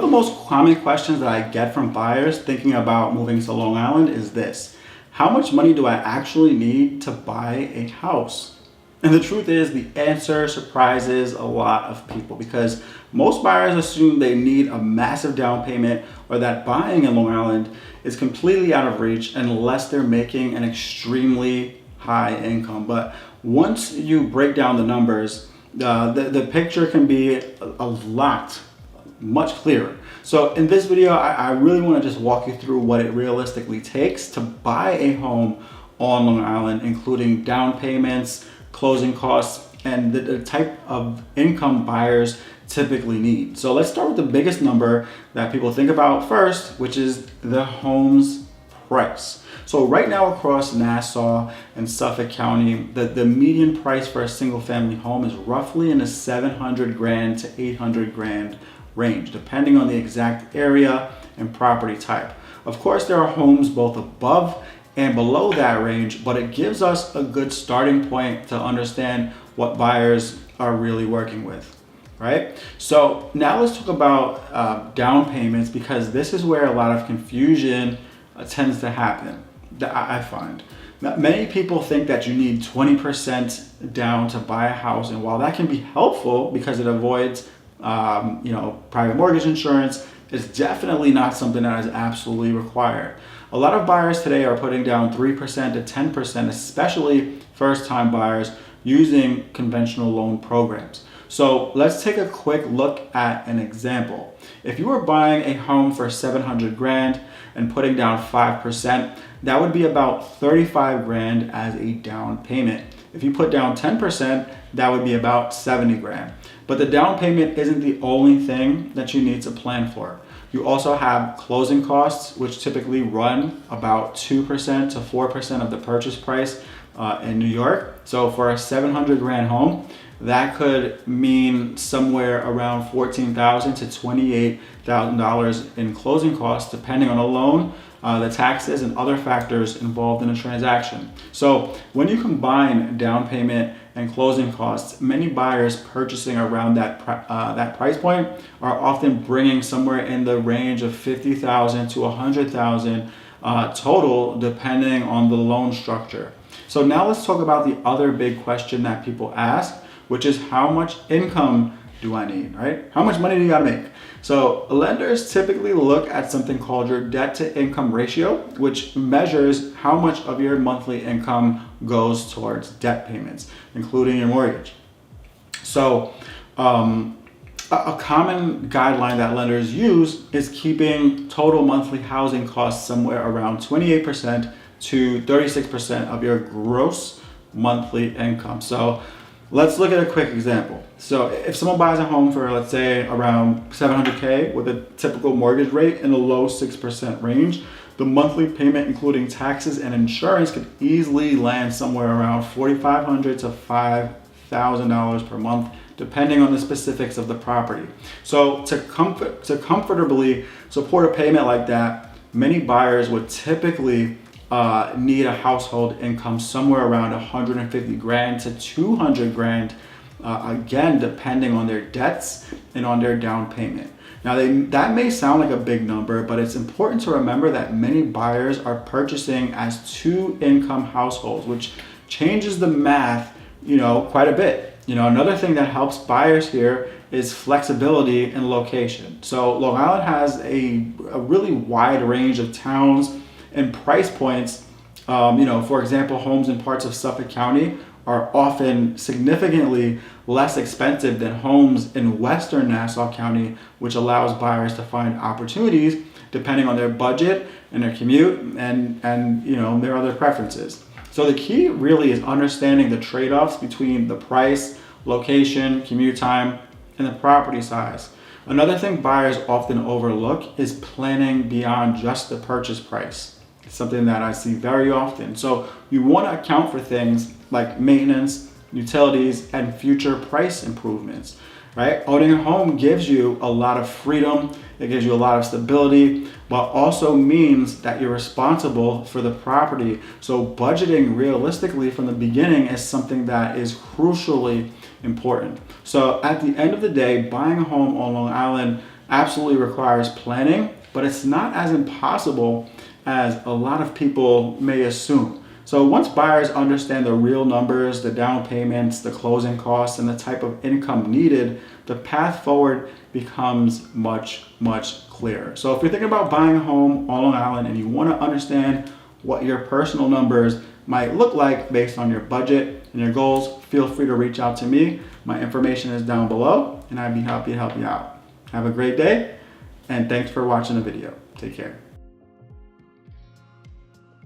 of the most common questions that I get from buyers thinking about moving to Long Island is this: how much money do I actually need to buy a house? And the truth is, the answer surprises a lot of people because most buyers assume they need a massive down payment or that buying in Long Island is completely out of reach unless they're making an extremely high income. But once you break down the numbers, the picture can be a lot much clearer. So in this video, I really want to just walk you through what it realistically takes to buy a home on Long Island, including down payments, closing costs, and the type of income buyers typically need. So let's start with the biggest number that people think about first, which is the home's price. So right now across Nassau and Suffolk County, the median price for a single family home is roughly in the 700 grand to 800 grand range, depending on the exact area and property type. Of course, there are homes both above and below that range, but it gives us a good starting point to understand what buyers are really working with, right? So now let's talk about down payments, because this is where a lot of confusion tends to happen, I find. Many people think that you need 20% down to buy a house, and while that can be helpful because it avoids private mortgage insurance, it's definitely not something that is absolutely required. A lot of buyers today are putting down 3% to 10%, especially first-time buyers using conventional loan programs. So let's take a quick look at an example. If you were buying a home for 700 grand and putting down 5%, that would be about 35 grand as a down payment. If you put down 10%, that would be about 70 grand. But the down payment isn't the only thing that you need to plan for. You also have closing costs, which typically run about 2% to 4% of the purchase price in New York. So for a 700 grand home, that could mean somewhere around $14,000 to $28,000 in closing costs, depending on the loan, the taxes, and other factors involved in a transaction. So when you combine down payment and closing costs, many buyers purchasing around that price point are often bringing somewhere in the range of $50,000 to $100,000 total, depending on the loan structure. So now let's talk about the other big question that people ask, which is how much income do I need, right? How much money do you gotta make? So lenders typically look at something called your debt to income ratio, which measures how much of your monthly income goes towards debt payments, including your mortgage. So a common guideline that lenders use is keeping total monthly housing costs somewhere around 28% to 36% of your gross monthly income. So let's look at a quick example. So if someone buys a home for, let's say, around $700K with a typical mortgage rate in the low 6% range, the monthly payment, including taxes and insurance, could easily land somewhere around $4,500 to $5,000 per month, depending on the specifics of the property. So to comfortably support a payment like that, many buyers would typically need a household income somewhere around 150 grand to 200 grand, again, depending on their debts and on their down payment. Now, that may sound like a big number, but it's important to remember that many buyers are purchasing as two-income households, which changes the math, quite a bit. Another thing that helps buyers here is flexibility and location. So Long Island has a really wide range of towns and price points. For example, homes in parts of Suffolk County are often significantly less expensive than homes in Western Nassau County, which allows buyers to find opportunities depending on their budget and their commute and their other preferences. So the key really is understanding the trade-offs between the price, location, commute time, and the property size. Another thing buyers often overlook is planning beyond just the purchase price. It's something that I see very often. So you want to account for things like maintenance, utilities, and future price improvements, right? Owning a home gives you a lot of freedom, it gives you a lot of stability, but also means that you're responsible for the property. So budgeting realistically from the beginning is something that is crucially important. So at the end of the day, buying a home on Long Island absolutely requires planning, but it's not as impossible as a lot of people may assume. So once buyers understand the real numbers, the down payments, the closing costs, and the type of income needed, the path forward becomes much, much clearer. So if you're thinking about buying a home on Long Island and you want to understand what your personal numbers might look like based on your budget and your goals, feel free to reach out to me. My information is down below and I'd be happy to help you out. Have a great day and thanks for watching the video. Take care.